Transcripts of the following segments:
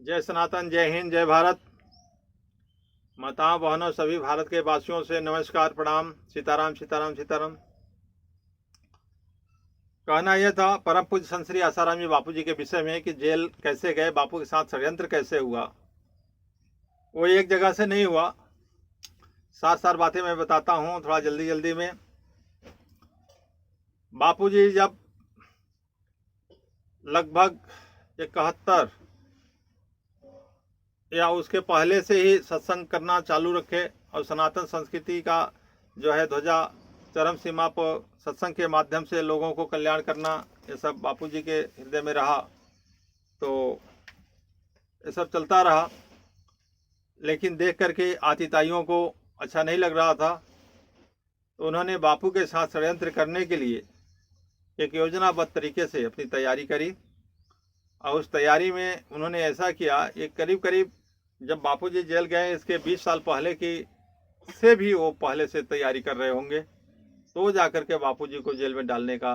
जय सनातन, जय हिंद, जय भारत। माताओं बहनों सभी भारत के वासियों से नमस्कार, प्रणाम। सीताराम सीताराम सीताराम। कहना यह था परम पूज्य संत श्री आसाराम जी बापू जी के विषय में कि जेल कैसे गए, बापू के साथ षड्यंत्र कैसे हुआ। वो एक जगह से नहीं हुआ, सात सात बातें मैं बताता हूँ थोड़ा जल्दी जल्दी में। बापू जी जब लगभग 71 या उसके पहले से ही सत्संग करना चालू रखे और सनातन संस्कृति का जो है ध्वजा चरम सीमा पर सत्संग के माध्यम से लोगों को कल्याण करना, ये सब बापूजी के हृदय में रहा, तो ये सब चलता रहा। लेकिन देख करके आतिताइयों को अच्छा नहीं लग रहा था, तो उन्होंने बापू के साथ षड्यंत्र करने के लिए एक योजनाबद्ध तरीके से अपनी तैयारी करी। और उस तैयारी में उन्होंने ऐसा किया, एक करीब करीब जब बापू जी जेल गए इसके 20 साल पहले की से भी वो पहले से तैयारी कर रहे होंगे, तो जाकर के बापू जी को जेल में डालने का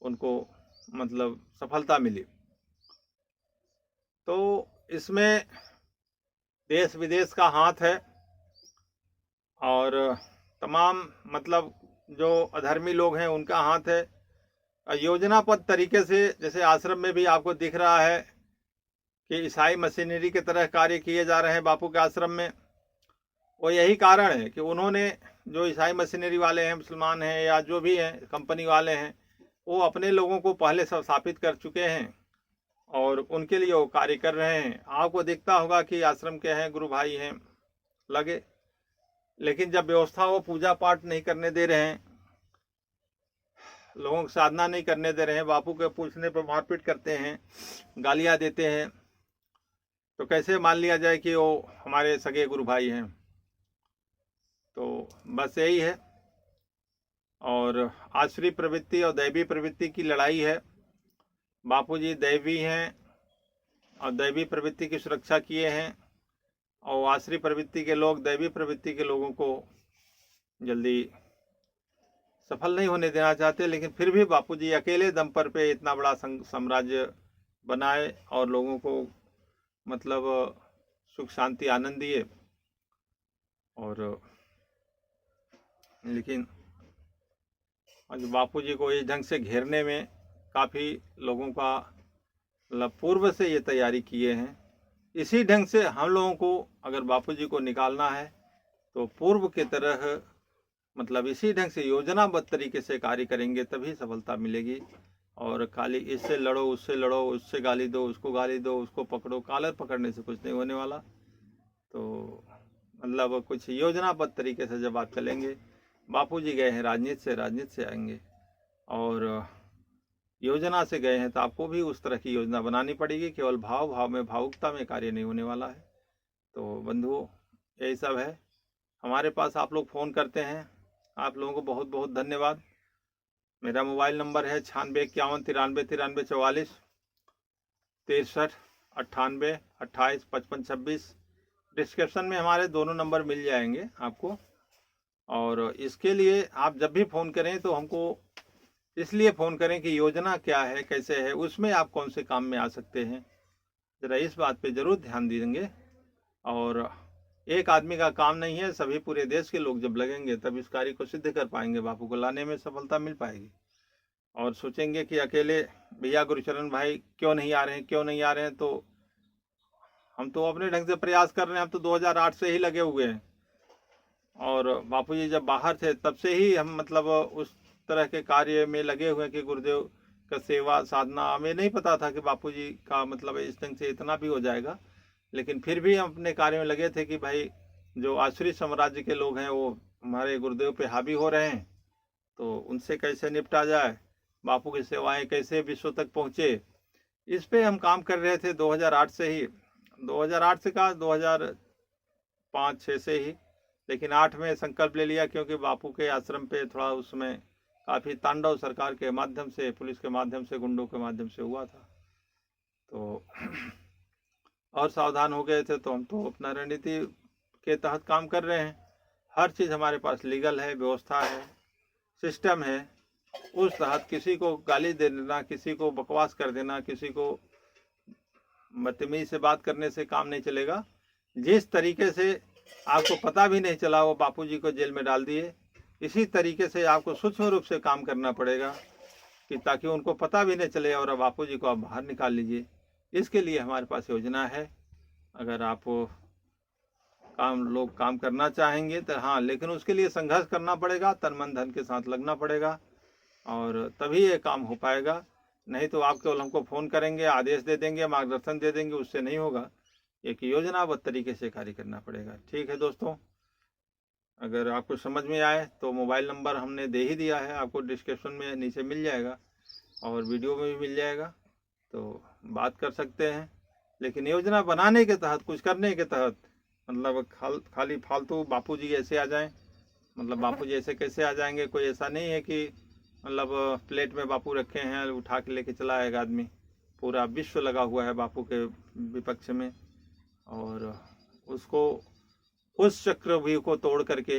उनको सफलता मिली। तो इसमें देश विदेश का हाथ है और तमाम जो अधर्मी लोग हैं उनका हाथ है। योजनाबद्ध तरीके से, जैसे आश्रम में भी आपको दिख रहा है कि ईसाई मशीनरी की तरह कार्य किए जा रहे हैं बापू के आश्रम में। वो यही कारण है कि उन्होंने, जो ईसाई मशीनरी वाले हैं, मुसलमान हैं या जो भी हैं कंपनी वाले हैं, वो अपने लोगों को पहले सब स्थापित कर चुके हैं और उनके लिए वो कार्य कर रहे हैं। आपको दिखता होगा कि आश्रम के हैं, गुरु भाई हैं लगे, लेकिन जब व्यवस्था वो पूजा पाठ नहीं करने दे रहे हैं, लोगों को साधना नहीं करने दे रहे हैं, बापू के पूछने पर मारपीट करते हैं, गालियां देते हैं, तो कैसे मान लिया जाए कि वो हमारे सगे गुरु भाई हैं। तो बस यही है। और आसुरी प्रवृत्ति और दैवी प्रवृत्ति की लड़ाई है। बापूजी दैवी हैं और दैवी प्रवृत्ति की सुरक्षा किए हैं, और आसुरी प्रवृत्ति के लोग दैवी प्रवृत्ति के लोगों को जल्दी सफल नहीं होने देना चाहते। लेकिन फिर भी बापूजी अकेले दम पर पे इतना बड़ा साम्राज्य बनाए और लोगों को सुख शांति आनंद दिए। और लेकिन बापूजी को इस ढंग से घेरने में काफ़ी लोगों का पूर्व से ये तैयारी किए हैं। इसी ढंग से हम लोगों को अगर बापूजी को निकालना है तो पूर्व की तरह इसी ढंग से योजनाबद्ध तरीके से कार्य करेंगे तभी सफलता मिलेगी। और खाली इससे लड़ो, उससे लड़ो, उससे गाली दो, उसको गाली दो, उसको पकड़ो, कॉलर पकड़ने से कुछ नहीं होने वाला। तो कुछ योजनाबद्ध तरीके से जब आप चलेंगे, बापूजी गए हैं राजनीति से आएंगे और योजना से गए हैं, तो आपको भी उस तरह की योजना बनानी पड़ेगी। केवल भाव में, भावुकता में कार्य नहीं होने वाला है। तो बंधुओं, यही सब है। हमारे पास आप लोग फ़ोन करते हैं, आप लोगों को बहुत बहुत धन्यवाद। मेरा मोबाइल नंबर है 96 51 93 93 44 63 98 28 55 26। डिस्क्रिप्शन में हमारे दोनों नंबर मिल जाएंगे आपको। और इसके लिए आप जब भी फ़ोन करें तो हमको इसलिए फ़ोन करें कि योजना क्या है, कैसे है, उसमें आप कौन से काम में आ सकते हैं, ज़रा इस बात पे ज़रूर ध्यान देंगे। और एक आदमी का काम नहीं है, सभी पूरे देश के लोग जब लगेंगे तब इस कार्य को सिद्ध कर पाएंगे, बापू को लाने में सफलता मिल पाएगी। और सोचेंगे कि अकेले भैया गुरुचरण भाई क्यों नहीं आ रहे हैं, तो हम तो अपने ढंग से प्रयास कर रहे हैं। हम तो 2008 से ही लगे हुए हैं और बापूजी जब बाहर थे तब से ही हम उस तरह के कार्य में लगे हुए हैं कि गुरुदेव का सेवा साधना। हमें नहीं पता था कि बापूजी का इस ढंग से इतना भी हो जाएगा, लेकिन फिर भी हम अपने कार्य में लगे थे कि भाई जो आसुरी साम्राज्य के लोग हैं वो हमारे गुरुदेव पे हावी हो रहे हैं, तो उनसे कैसे निपटा जाए, बापू की सेवाएं कैसे विश्व तक पहुँचे, इस पे हम काम कर रहे थे 2008 से ही। 2008 से कहा 2005-6 से ही, लेकिन 8 में संकल्प ले लिया क्योंकि बापू के आश्रम पे थोड़ा उसमें काफ़ी तांडव सरकार के माध्यम से, पुलिस के माध्यम से, गुंडों के माध्यम से हुआ था। तो और सावधान हो गए थे। तो हम तो अपना रणनीति के तहत काम कर रहे हैं। हर चीज़ हमारे पास लीगल है, व्यवस्था है, सिस्टम है। उस तहत किसी को गाली दे देना, किसी को बकवास कर देना, किसी को बदतमीजी से बात करने से काम नहीं चलेगा। जिस तरीके से आपको पता भी नहीं चला वो बापूजी को जेल में डाल दिए, इसी तरीके से आपको सूक्ष्म रूप से काम करना पड़ेगा कि ताकि उनको पता भी नहीं चले और बापूजी को आप बाहर निकाल लीजिए। इसके लिए हमारे पास योजना है। अगर आप लोग काम करना चाहेंगे तो हाँ, लेकिन उसके लिए संघर्ष करना पड़ेगा, तन मन धन के साथ लगना पड़ेगा और तभी ये काम हो पाएगा। नहीं तो आप केवल हमको फ़ोन करेंगे, आदेश दे देंगे, मार्गदर्शन दे देंगे, उससे नहीं होगा। एक योजनाबद्ध तरीके से कार्य करना पड़ेगा। ठीक है दोस्तों, अगर आपको समझ में आए तो मोबाइल नंबर हमने दे ही दिया है, आपको डिस्क्रिप्शन में नीचे मिल जाएगा और वीडियो में भी मिल जाएगा, तो बात कर सकते हैं। लेकिन योजना बनाने के तहत, कुछ करने के तहत, मतलब खाली फालतू बापूजी ऐसे आ जाएं, मतलब बापूजी ऐसे कैसे आ जाएंगे? कोई ऐसा नहीं है कि मतलब प्लेट में बापू रखे हैं उठा के लेके चला आएगा आदमी। पूरा विश्व लगा हुआ है बापू के विपक्ष में और उसको, उस चक्रव्यूह को तोड़ करके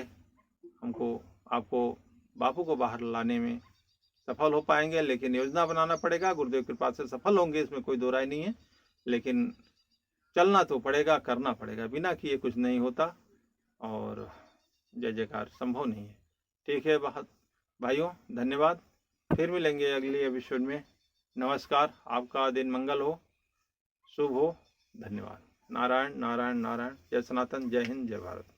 आपको बापू को बाहर लाने में सफल हो पाएंगे। लेकिन योजना बनाना पड़ेगा, गुरुदेव कृपा से सफल होंगे, इसमें कोई दो राय नहीं है। लेकिन चलना तो पड़ेगा, करना पड़ेगा, बिना किए कुछ नहीं होता और जय जयकार संभव नहीं है। ठीक है भाइयों, धन्यवाद। फिर मिलेंगे अगले एपिसोड में। नमस्कार, आपका दिन मंगल हो, शुभ हो, धन्यवाद। नारायण नारायण नारायण। जय सनातन, जय हिंद, जय भारत।